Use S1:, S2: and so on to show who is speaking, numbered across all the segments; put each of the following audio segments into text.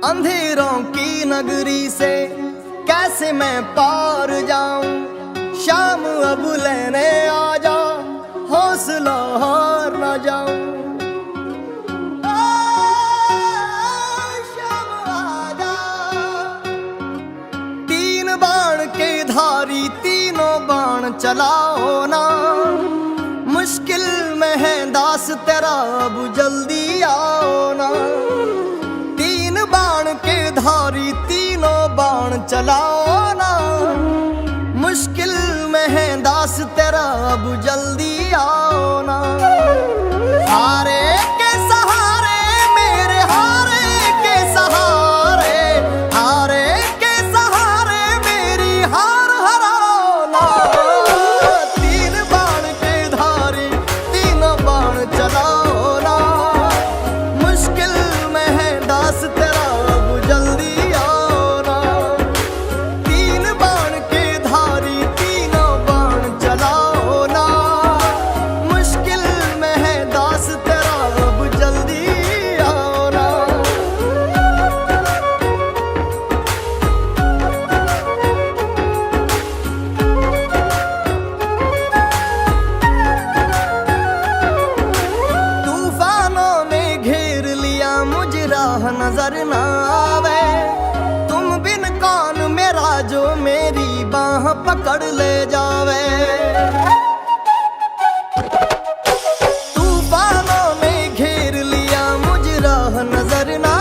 S1: अंधेरों की नगरी से कैसे मैं पार जाऊं। शाम अब लेने आ जा, हौसला हार न जाऊं। शाम आजा। तीन बाण के धारी तीनों बाण चलाओ ना। मुश्किल में है दास तेरा, अब जल्दी आओ ना। तीन बाण के धारी तीनों बाण चलाओ ना। मुश्किल में है दास तेरा, अब जल्दी आओ ना। हारे के सहारे मेरे, हारे के सहारे, हारे के सहारे मेरी हार हराओ ना। तीन बाण के धारी तीनों बाण चलाओ ना। मुश्किल में है दास तेरा, अब जल्दी आओ ना। तीन बाण के धारी तीनों बाण चलाओ ना। मुश्किल में है दास तेरा, अब जल्दी आओ ना। तूफानों ने घेर लिया मुझे, राह नजर ना आवे। तुम बिन कौन मेरा, जो मेरी बाह पकड़ ले जावे। तूफानों ने घेर लिया मुझे, राह नजर ना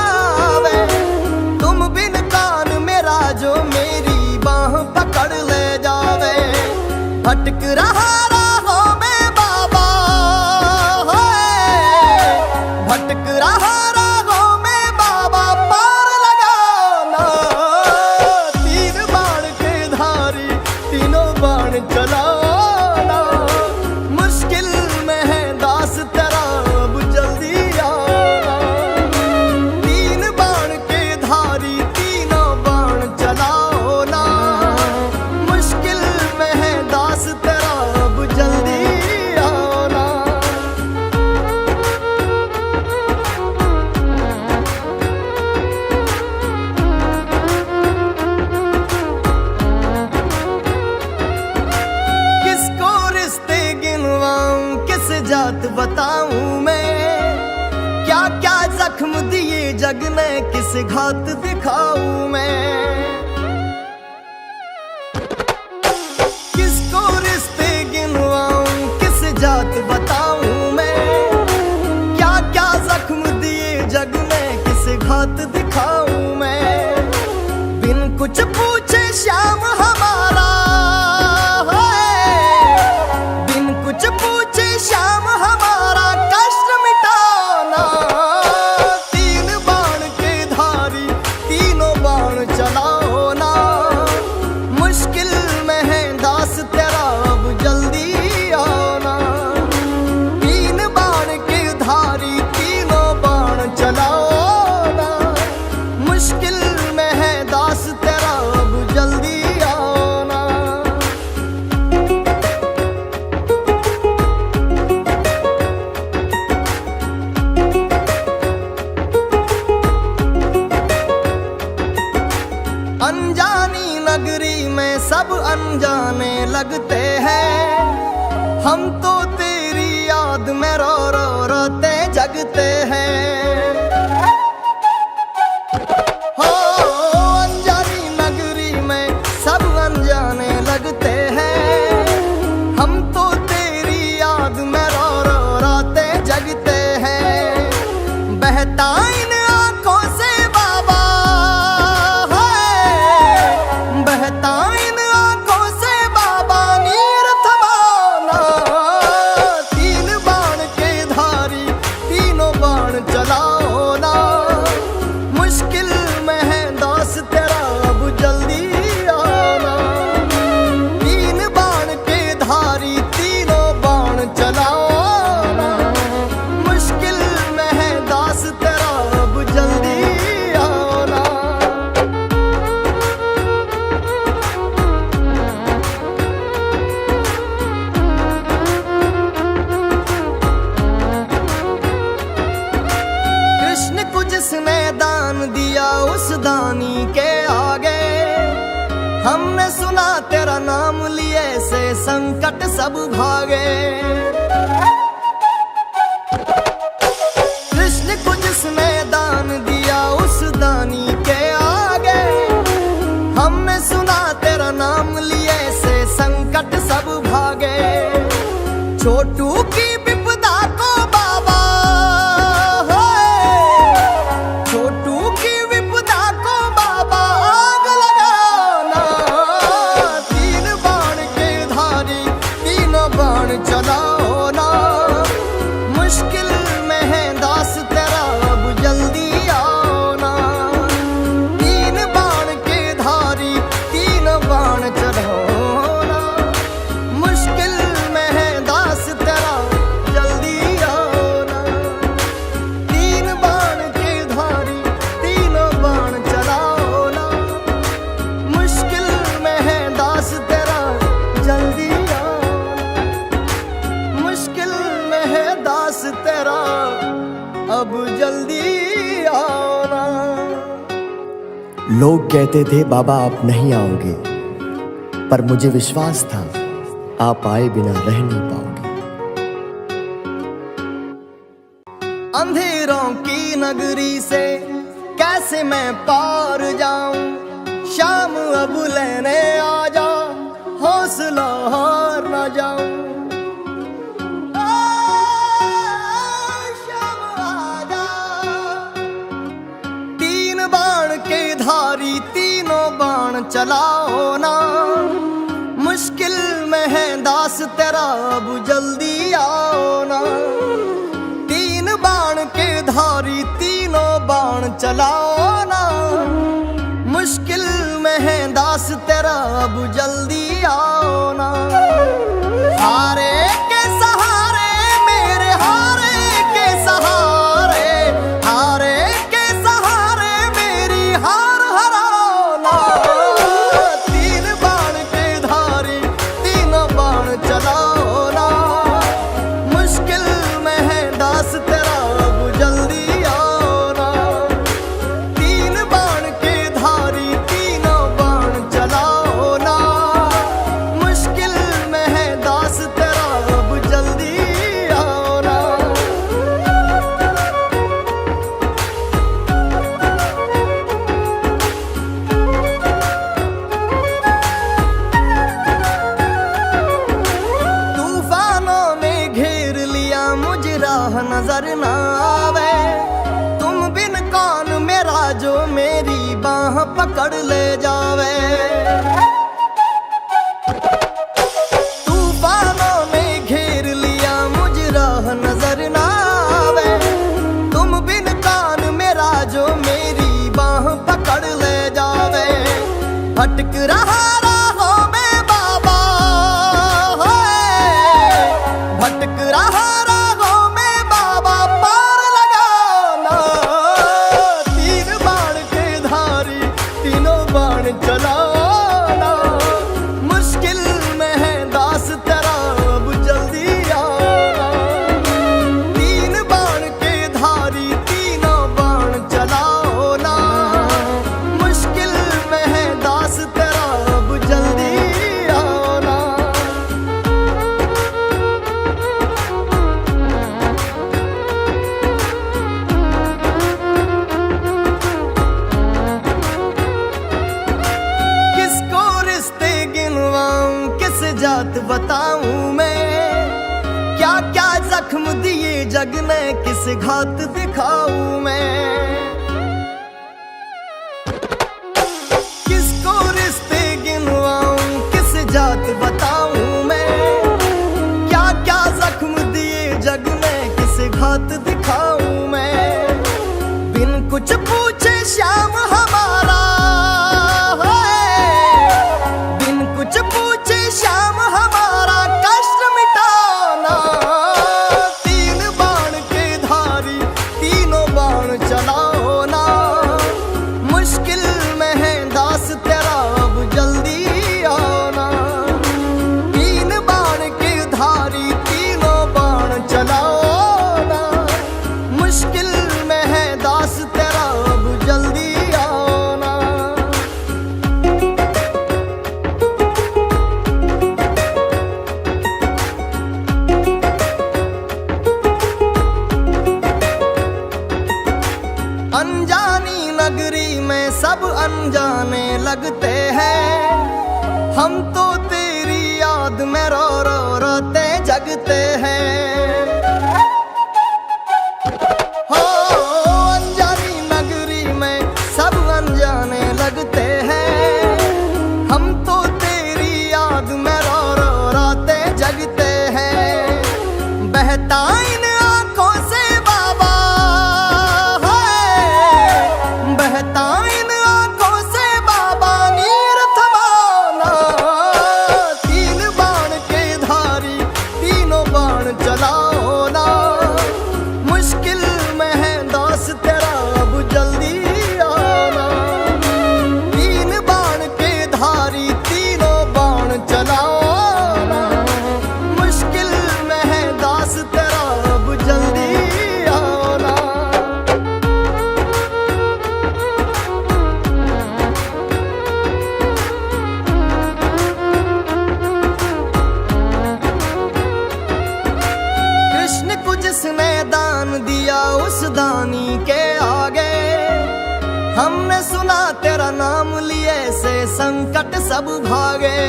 S1: आवे। तुम बिन कौन मेरा, जो मेरी बाह पकड़ ले जावे। भटक रहा राहों में बाबा, भटक रहा राहों में बाबा, पार लगाओ ना। तीन बाण के धारी तीनों बाण चलाओ ना। मुश्किल में है दास तेरा, अब जल्दी आओ ना। तीन बाण के धारी तीनों बाण चलाओ ना। मुश्किल में है दास तेरा, अब जल्दी आओ ना। किसको रिश्ते गिनवाऊं, किस जात बताऊं मैं। क्या क्या जख्म दिए जग ने, किस घात दिखाऊं मैं। किसको रिश्ते गिनवाऊं, किस जात बताऊं मैं। क्या क्या जख्म दिए जग ने, किस घात दिखाऊं मैं। बिन कुछ पूछे श्याम हमारा, बिन कुछ पूछे श्याम हमारा, कष्ट मिटाना। तीन बाण के धारी तीनों बाण चलाओ ना। मुश्किल में है दास तेरा, अब जल्दी आओ ना। तीन बाण के धारी तीनों बाण चलाओ ना। मुश्किल में है दास तेरा, अब जल्दी आओ ना। अनजानी नगरी में सब अनजाने लगते हैं। हम तो तेरी याद में रो रो रोते जगते हैं। हो अनजानी नगरी में सब अनजाने लगते हैं। हम तो तेरी याद में रो रो रोते जगते हैं। बहता इन आंखों से बाबा, बहता इन आंखों से बाबा, नीर थमाना। तीन बाण के धारी तीनों बाण चलाओ ना। मुश्किल दानी के आगे। हमने सुना तेरा नाम लिए से संकट सब भागे। कृष्ण को जिसने दान दिया उस दानी के आगे। हमने सुना तेरा नाम लिए से संकट सब भागे। छोटू की विपदा को बाबा, छोटू की विपदा को बाबा आग लगाना। तीन बाण के धारी तीनों बाण चलाओ ना। मुश्किल में है दास तेरा अब जल्दी आओ ना। तीन बाण के धारी तीनों बाण चलाओ ना। मुश्किल में है दास तेरा जल्दी आओ ना। तीन बाण के धारी तीनों बाण चलाओ ना। मुश्किल में है दास तेरा जल्दी आओ ना। मुश्किल में है दास तेरा अब जल्दी आओ ना।
S2: लोग कहते थे बाबा आप नहीं आओगे, पर मुझे विश्वास था आप आए बिना रह नहीं पाओगे।
S1: अंधेरों की नगरी से कैसे मैं पार जाऊं। शाम अब लेने आ जा, हौसला हार न जाऊं। शाम आ जा। तीन बाण के धारी तीनों बाण चलाओ ना। मुश्किल में है दास तेरा अब जल्दी आओ ना। तीन बाण के धारी तीनों बाण चलाओ ना। मुश्किल में है दास तेरा अब जल्दी आओ ना। हारे के सहारे मेरे हारे के सहारे, हारे के सहारे मेरी हार हराओ ना। तीन बाण के धारी तीनों बाण चलाओ ना। मुश्किल में है दास तेरा अब जल्दी आओ ना। तीन बाण के धारी तीनों बाण चलाओ ना। मुश्किल में है दास तेरा अब जल्दी आओ ना। तूफानों ने घेर लिया मुझे राह नजर ना आवे। तुम बिन कौन मेरा जो मेरी बाह पकड़ ले जावे। तूफानों ने घेर लिया मुझे राह नजर ना आवे। तुम बिन कौन मेरा जो मेरी बाह पकड़ ले जावे। भटक रहा राहों में बाबा, भटक रहा राहों में बाबा पार लगाना। तीन बाण के धारी तीनों बाण चलाओ ना। मुश्किल में है दास तेरा अब जल्दी आओ ना। तीन बाण के धारी तीनों बाण चलाओ ना। मुश्किल में है दास तेरा अब जल्दी आओ ना। किसको रिश्ते गिनवाऊं किस जात बताऊं मैं। क्या क्या जख्म दिए जग ने किस घात दिखाऊं मैं। किसको रिश्ते गिनवाऊं किस जात बताऊं मैं। क्या क्या जख्म दिए जग ने किस घात दिखाऊं मैं। बिन कुछ पूछे श्याम हमारा, बिन कुछ पूछे श्याम हमारा कष्ट मिटाना। तीन बाण के धारी तीनों बाण चला अनजानी नगरी में सब अनजाने लगते हैं, हम तो तेरी याद में रो रो रोते जगते हैं। हो अनजानी नगरी में सब अनजाने लगते हैं, हम तो तेरी याद में रो रो रोते जगते हैं। बहता इन आंखों से बाबा है, बहता इन आंखों से बाबा नीर थमाना। तीन बाण के धारी तीनों बाण चलाओ ना, मुश्किल में है दास तेरा अब जल्दी आना। तीन बाण के धारी तीनों बाण चलाओ ना, मुश्किल में है दास तेरा अब जल्दी आना। कृष्ण को जिसने दान दिया उस दानी के आगे, हमने सुना तेरा नाम लिए से संकट सब भागे।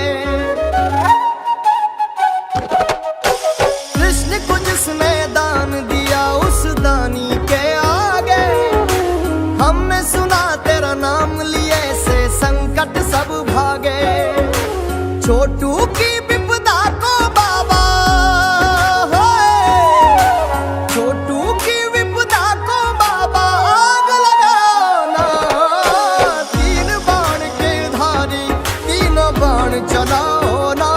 S1: कृष्ण को जिसने दान दिया उस दानी के आगे, हमने सुना तेरा नाम लिए से संकट सब भागे। छोटू की विपदा को बाबा है, छोटू की विपदा को बाबा आग लगाना। तीन बाण के धारी तीनों बाण चलाओ ना,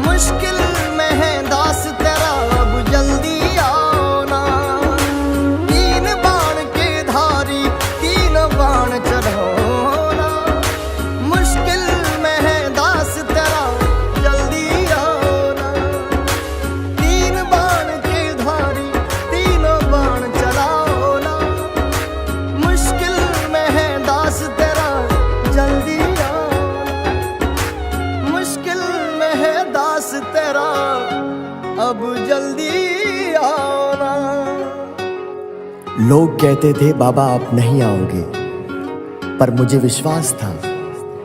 S1: मुश्किल में है दास तेरा अब जल्दी आओ ना। तीन बाण के धारी तीनों बाण चलाओ ना, मुश्किल में है दास तेरा जल्दी आओ ना। तीन बाण के धारी तीनों बाण चलाओ ना, मुश्किल में है दास तेरा जल्दी आओ ना। मुश्किल में है दास तेरा अब जल्दी आओ ना।
S2: लोग कहते थे बाबा आप नहीं आओगे, पर मुझे विश्वास था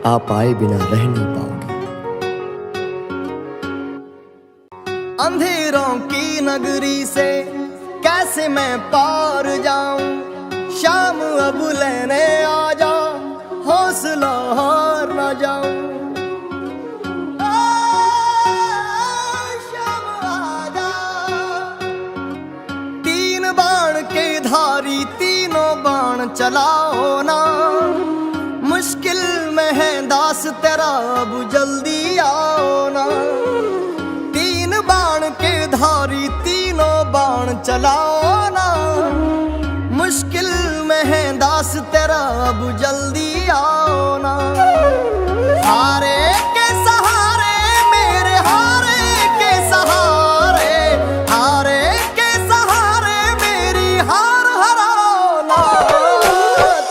S2: आप आए बिना रह नहीं पाओगे।
S1: अंधेरों की नगरी से कैसे मैं पार जाऊं, शाम अब लेने आ जा, हौसला हार ना जाऊं। शाम आ जा। तीन बाण के धारी तीनों बाण चलाओ ना, मुश्किल में है दास तेरा अब जल्दी आओ ना। तीन बाण के धारी तीनों बाण चलाओ ना, मुश्किल में है दास तेरा अब जल्दी आओ ना। हारे के सहारे मेरे हारे के सहारे, हारे के सहारे मेरी हार हराओ ना।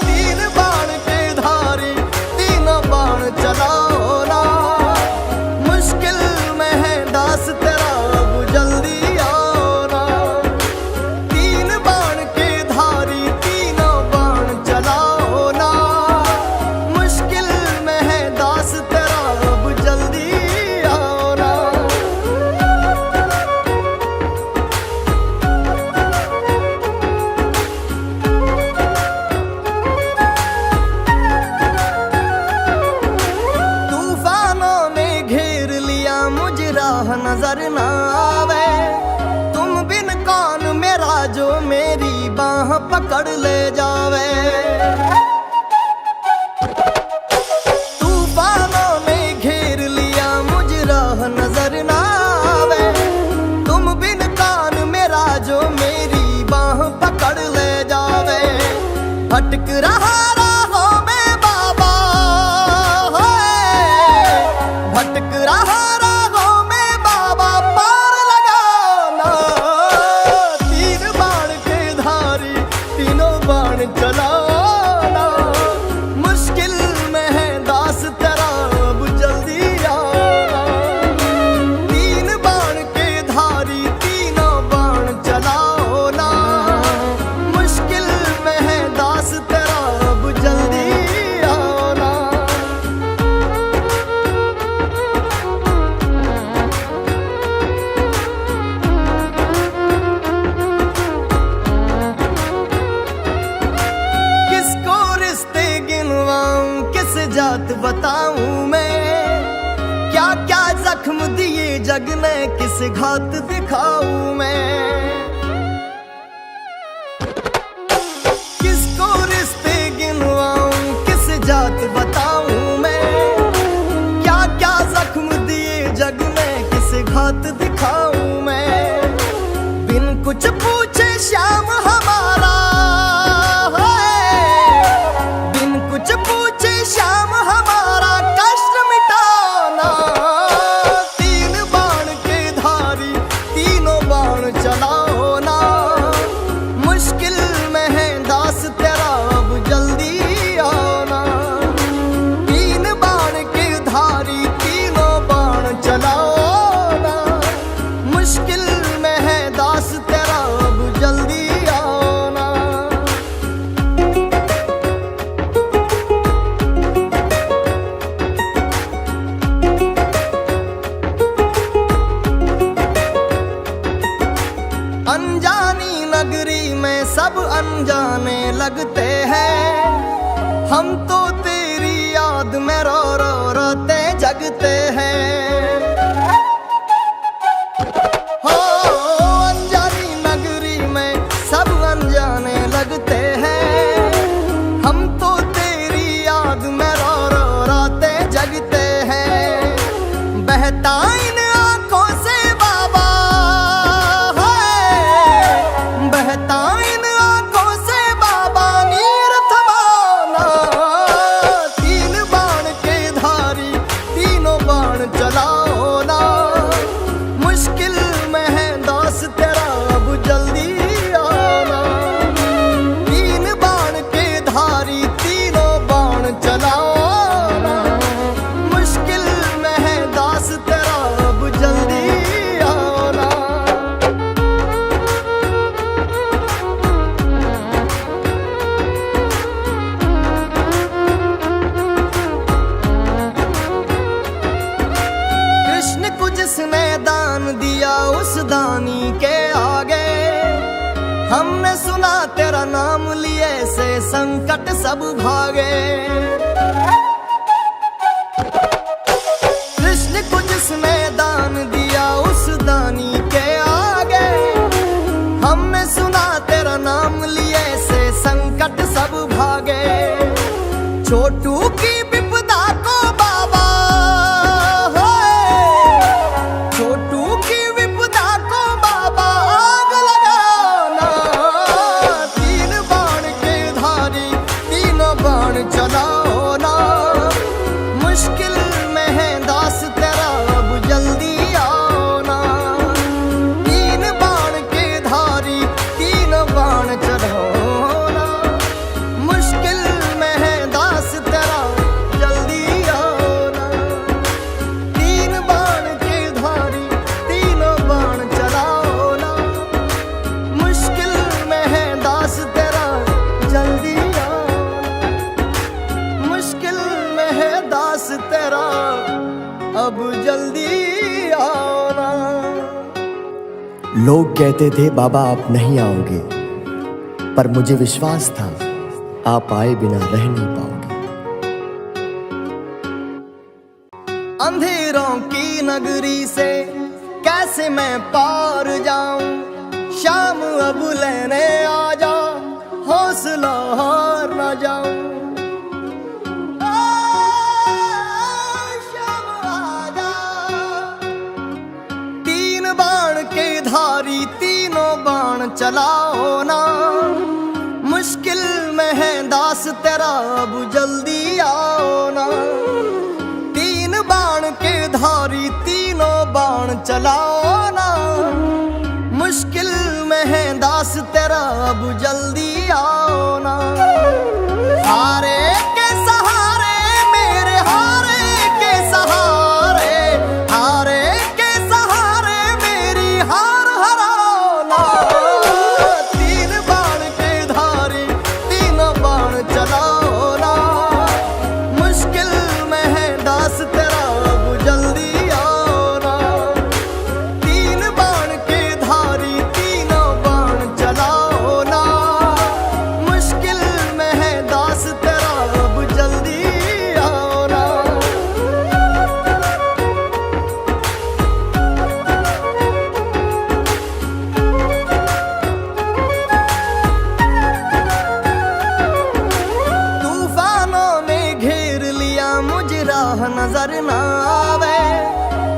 S1: तीन बाण के धारी तीनों बाण चलाओ ना, मुश्किल में है दास तेरा अब जल्दी आओ ना। तीन बाण के धारी तीनों बाण चलाओ ना, मुश्किल में है दास तेरा अब जल्दी आओ ना। तूफानों ने घेर लिया मुझे राह नजर ना आवे, तुम बिन कौन मेरा जो मेरी बाह पकड़ ले जावे। तूफानों ने घेर लिया मुझे राह नजर ना आवे, तुम बिन कौन मेरा जो मेरी बाह पकड़ ले जावे। भटक रहा राहों में बाबा है, भटक रहा राहों में बाबा पार लगाना। तीन बाण के धारी तीनों बाण चलाना, मुश्किल में है दास तेरा अब जल्दी आना। तीन बाण के धारी तीनों बाण चलाओ ना, मुश्किल में है दास तेरा जात बताऊं मैं, क्या क्या जख्म दिए जग ने किस घात दिखाऊं मैं। किसको रिश्ते गिनवाऊं किस जात बताऊं मैं, क्या क्या जख्म दिए जग ने किस घात दिखाऊं मैं। बिन कुछ पूछे श्याम हमारा है, बिन कुछ पूछे श्याम हमारा कष्ट मिटाना। तीन बाण के धारी तीनों बाण चलाओ ना, मुश्किल में है दास तेरा अब जल्दी आना। तीन बाण के धारी तीनों बाण चलाओ ना, मुश्किल में है दास तेरा अब जल्दी आना। अनजानी नगरी में सब अनजाने लगते हैं, हम तो तेरी याद में रो रो रोते जगते हैं। हो अनजानी नगरी में सब अनजाने लगते हैं, हम तो तेरी याद में रो रो रोते जगते हैं। बहता इन आंखों से बाबा है, बहता इन आंखों से बाबा नीर थमाना। तीन बाण के धारी तीनों बाण चलाओ ना, मुश्किल में है दास तेरा अब जल्दी आना। तीन बाण के धारी तीनों बाण चलाओ ना, मुश्किल में है दास तेरा अब जल्दी आना। कृष्ण को जिसने दान दिया उस दानी के आगे, हमने सुना तेरा नाम लिए से संकट सब भागे। कृष्ण को जिसने दान दिया उस दानी के आगे, हमने सुना तेरा नाम लिए से संकट सब भागे। छोटू की विपदा को बाबा है, छोटू की विपदा को बाबा आग लगाना। तीन बाण के धारी तीनों बाण चलाओ ना, मुश्किल में है दास तेरा अब जल्दी आना। तीन बाण के धारी तीनों बाण चलाओ ना, मुश्किल में है दास तेरा जल्दी आना। तीन बाण के धारी तीनों बाण चलाओ ना, मुश्किल में है दास तेरा जल्दी आना। मुश्किल में है दास तेरा अब जल्दी आना।
S2: लोग कहते थे बाबा आप नहीं आओगे, पर मुझे विश्वास था आप आए बिना रह नहीं पाओगे।
S1: अंधेरों की नगरी से कैसे मैं पार जाऊं, शाम अब लेने आ जा, हौसला हार न जाऊं। शाम आ जा। तीन बाण के धारी तीनों बाण चलाओ ना, मुश्किल में है दास तेरा अब जल्दी आओ ना। तीन बाण के धारी तीनों बाण चलाओ ना, मुश्किल में है दास तेरा अब जल्दी आओ ना। हारे के सहारे मेरे हारे के सहारे, हारे के सहारे मेरी हार हराओ ना। तीन बाण के धारी तीनों बाण चलाओ ना, मुश्किल में है दास तेरा अब जल्दी आओ ना। तीन बाण के धारी तीनों बाण चलाओ ना, मुश्किल में है राह नजर ना आवे,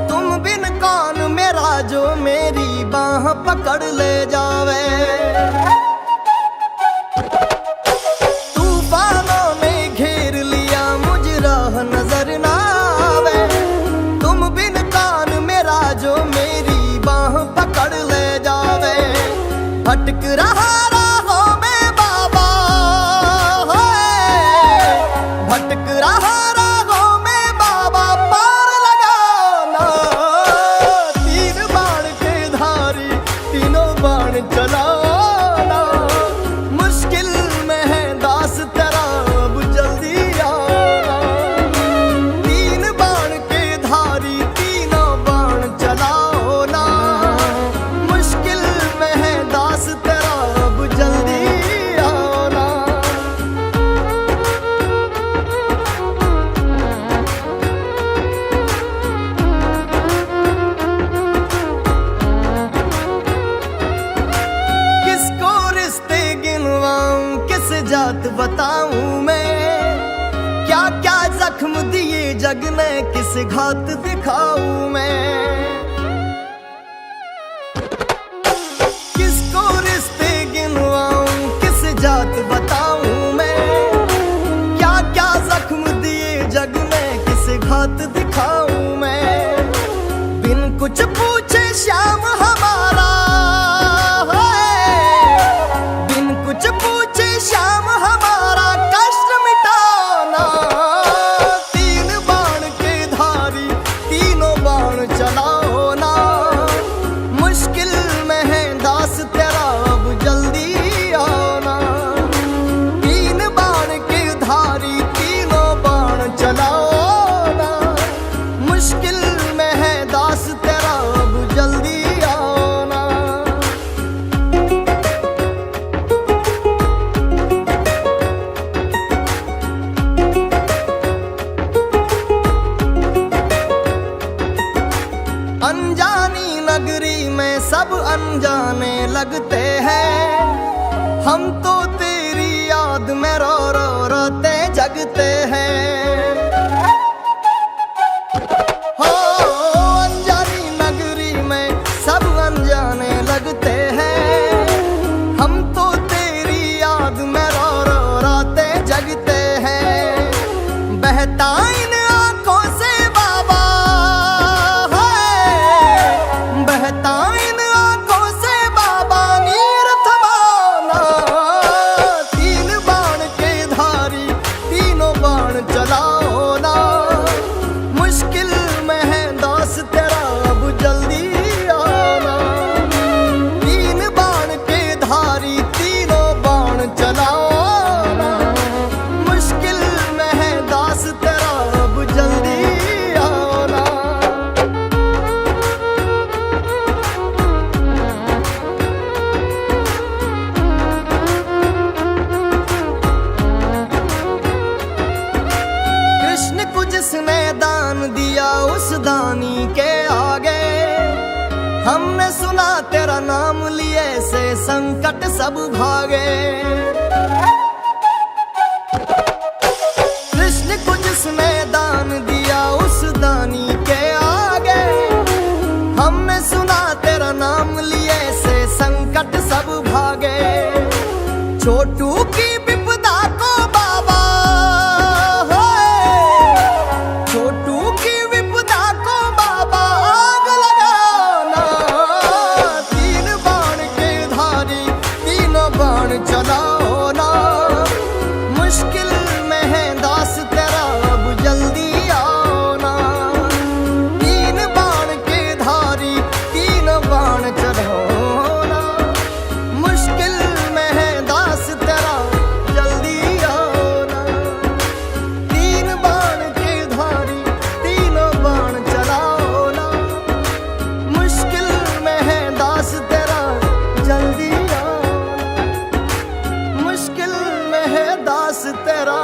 S1: तुम बिन कौन मेरा जो मेरी बाह पकड़ ले जावे। तूफानों ने घेर लिया मुझ राह नजर ना आवे, तुम बिन कौन मेरा जो मेरी बाह पकड़ ले जावे। भटक रहा राहों में बाबा, भटक रहा राहों में बाबा, पार लगाना। तीन बाण के धारी तीनों बाण चलाना, मुश्किल में है दास तेरा अब जल्दी आना। तीन बाण के धारी तीनों बाण चलाओ ना, मुश्किल में है दास तेरा अब जल्दी आना। किसको रिश्ते गिनवाऊं किस जात बताऊं मैं, क्या क्या जख्म दिए जग ने किस घात दिखाऊं मैं। किसको रिश्ते गिनवाऊं किस जात बताऊं मैं, क्या क्या जख्म दिए जग ने किस घात दिखाऊं मैं। बिन कुछ पूछे श्याम हमारा है, बिन कुछ पूछे श्याम हमारा कष्ट मिटाना। तीन बाण के धारी तीनों बाण चलाओ ना, मुश्किल में है दास तेरा अब जल्दी आना। तीन बाण के धारी तीनों बाण चलाओ ना, मुश्किल में है दास तेरा अब जल्दी आना। अनजानी नगरी में सब अनजाने लगते हैं, हम तो तेरी याद में रो रो रोते जगते हैं। हो अनजानी नगरी में सब अनजाने लगते हैं, हम तो तेरी याद में रो रो रोते जगते हैं। बहता इन आंखों से बाबा है, बहता इन आंखों से बाबा नीर थमाना। तीन बाण के धारी तीनों बाण चलाओ ना, मुश्किल में है दास तेरा अब जल्दी आना। तीन बाण के धारी तीनों बाण चलाओ ना, मुश्किल में है दास तेरा अब जल्दी आना। कृष्ण को जिसने दान दिया उस दानी के आगे, हमने सुना तेरा नाम लिए से संकट सब भागे। कृष्ण को जिसने दान दिया उस दानी के आगे, हमने सुना तेरा नाम लिए से संकट सब भागे। छोटू की विपदा को बाबा छोटू की विपदा को बाबा आग लगाना। तीन बाण के धारी तीनों बाण चलाओ ना, मुश्किल में है दास तेरा अब जल्दी आना। तीन बाण के धारी तीनों बाण चलाओ ना, मुश्किल में है दास तेरा जल्दी आना। तीन बाण के धारी तीनों बाण चलाओ ना, मुश्किल में है दास तेरा जल्दी आना। मुश्किल में है दास तेरा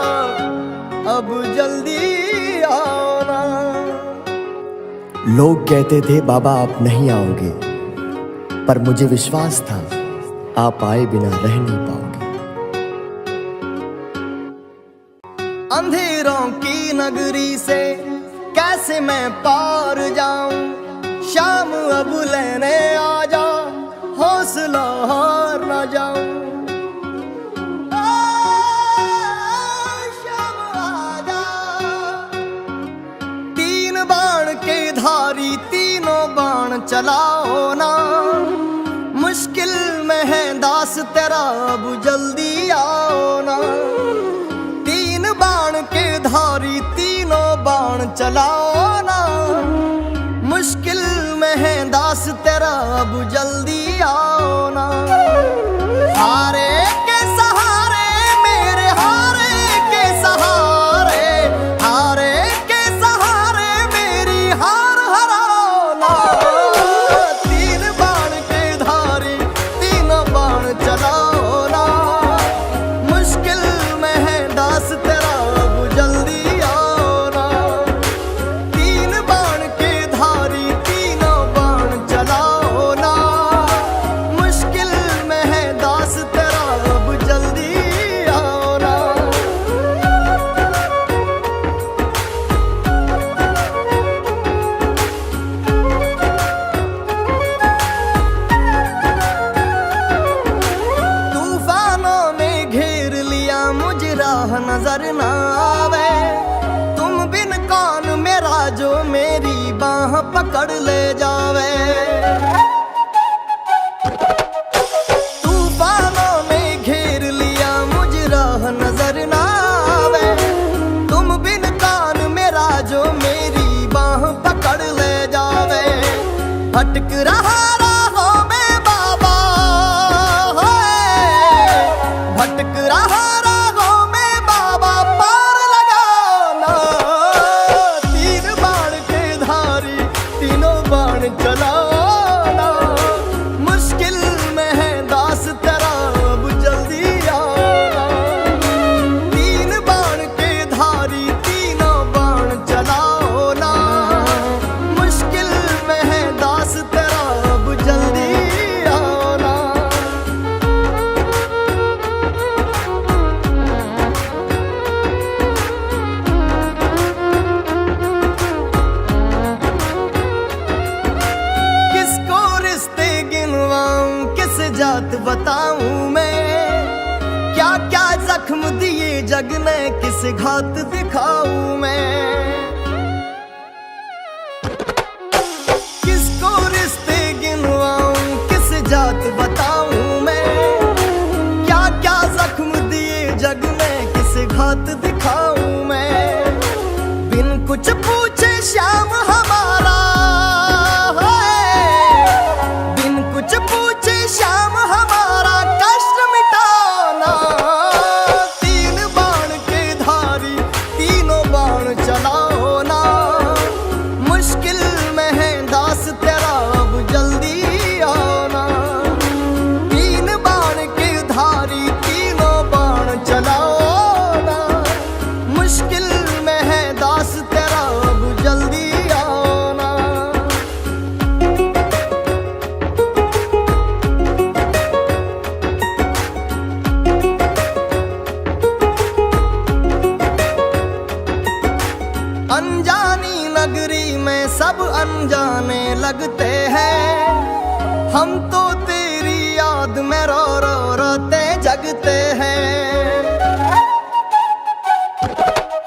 S1: अब जल्दी आना।
S2: लोग कहते थे बाबा आप नहीं आओगे, पर मुझे विश्वास था आप आए बिना रह नहीं पाओगे।
S1: अंधेरों की नगरी से कैसे मैं पार जाऊं, शाम अब लेने आ जा, हौसला हार ना जाऊं। शाम आजा, तीन बाण के धारी तीनों बाण चलाओ ना, मुश्किल में है दास तेरा अब जल्दी आओ ना। तीन बाण के धारी तीनों बाण चलाओ ना, मुश्किल में है दास तेरा अब जल्दी आओ ना। हारे के सहारे मेरे हारे के सहारे, हारे के सहारे मेरी हार हराओ ना। तीन बाण के धारी तीनों बाण चलाओ ना, मुश्किल में है दास तेरा अब जल्दी आओ ना। तीन बाण के धारी तीनों बाण चलाओ ना, मुश्किल में है दास तेरा अब जल्दी आओ ना। तूफानों ने घेर लिया मुझे राह नजर ना आवे, तुम बिन कौन मेरा जो मेरी बाह पकड़ ले जावे। तूफानों ने घेर लिया मुझे राह नजर ना आवे, तुम बिन कौन मेरा जो मेरी बाह पकड़ ले जावे। भटक रहा राहों में बाबा, भटक रहा राहों में बाबा, पार लगाओ ना। तीन बाण के धारी तीनों बाण चलाओ ना, मुश्किल में है दास तेरा अब जल्दी आओ ना। तीन बाण के धारी तीनों बाण चलाओ ना, मुश्किल में है दास तेरा अब जल्दी आओ ना। किसको रिश्ते गिनवाऊं, किस जात बताऊं मैं, क्या क्या जख्म दिए जग ने, किस घात दिखाऊं मैं। किसको रिश्ते गिनवाऊं, किस जात बताऊं मैं, क्या क्या जख्म दिए जग ने, किस घात दिखाऊं मैं। बिन कुछ पूछे श्याम हमारा, बिन कुछ पूछे श्याम हमारा, कष्ट मिटाना। तीन बाण के धारी तीनों बाण चलाओ ना, मुश्किल में है दास तेरा अब जल्दी आओ ना। तीन बाण के धारी तीनों बाण चलाओ ना, मुश्किल में है दास तेरा अब जल्दी आओ ना। अनजानी नगरी में सब अनजाने लगते हैं, हम तो तेरी याद में रो रो रोते जगते हैं।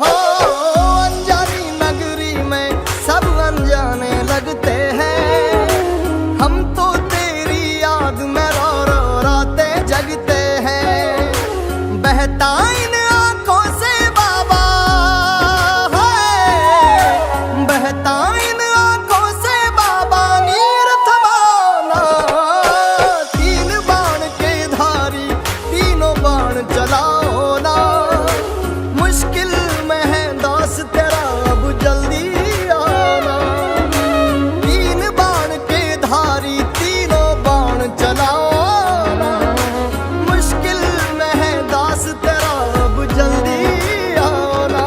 S1: हो अनजानी नगरी में सब अनजाने लगते हैं, हम तो तेरी याद में रो रो रोते जगते हैं। बहता इन आंखों से बाबा, बहता इन आंखों से बाबा, नीर थमाना। तीन बाण के धारी तीनों बाण चलाओ ना, मुश्किल में है दास तेरा अब जल्दी आना। तीन बाण के धारी तीनों बाण चलाओ ना, मुश्किल में है दास तेरा अब जल्दी आना।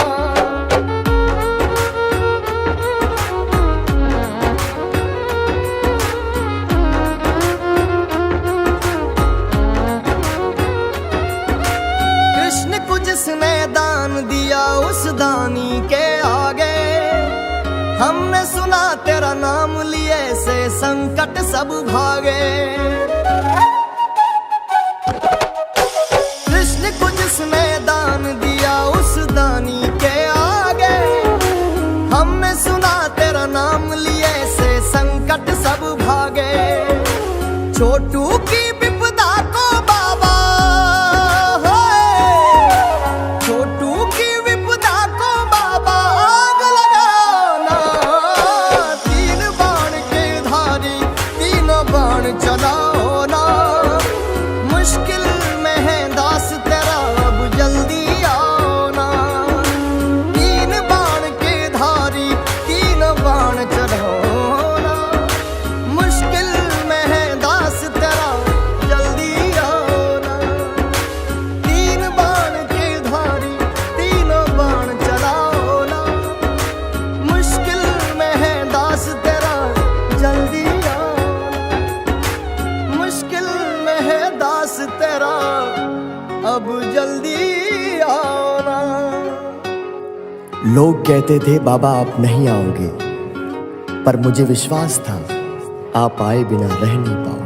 S1: कृष्ण को जिसने दान दिया, उस दानी के आगे हमने सुना तेरा नाम लिए से संकट सब भागे। कृष्ण को जिसने दान दिया उस दानी के आगे, हमने सुना तेरा नाम लिए से संकट सब भागे। छोटू की विपदा को बाबा, छोटू की विपदा को बाबा आग लगाना। तीन बाण के धारी तीनों बाण चलाओ ना, मुश्किल में है दास तेरा अब जल्दी आओ ना। तीन बाण के धारी तीनों बाण चलाओ ना, मुश्किल में है दास तेरा जल्दी आओ ना। तीन बाण के धारी तीनों बाण चलाओ ना, मुश्किल में है दास तेरा जल्दी आओ ना। मुश्किल में है दास तेरा अब जल्दी आओ ना।
S2: लोग कहते थे बाबा आप नहीं आओगे, पर मुझे विश्वास था आप आए बिना रह नहीं पाओगे।